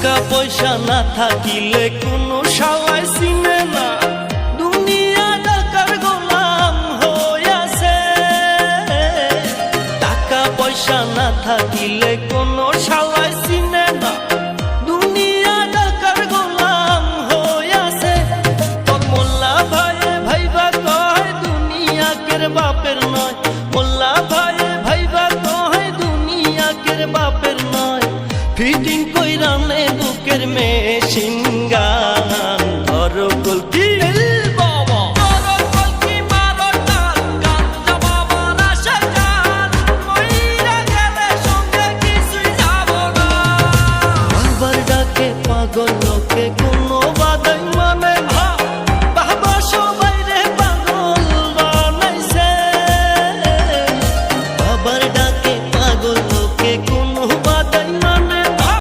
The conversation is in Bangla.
টাকা পয়সা না থাকিলে কোনো শালাই চিনে না, দুনিয়া টাকার গোলাম হইয়াছে। টাকা পয়সা না থাকিলে কোনো শালাই চিনে না, দুনিয়া টাকার গোলাম হইয়াছে। তোর মোল্লা ভাইয়ে ভাইবা কয় দুনিয়া কের বাপের নয়, মোল্লা ভাইয়ে ভাইবা কয় দুনিয়া কের বাপের নয়। ফিটিং কইরা নে বুকের মেশিন গান, ধরো কলকি বাবা ধরো কলকি মারো টান, গাঞ্জা বাবার আশা গান, মইরা গেলে সঙ্গে কিছুই যাব না। বাবার ডাকে পাগল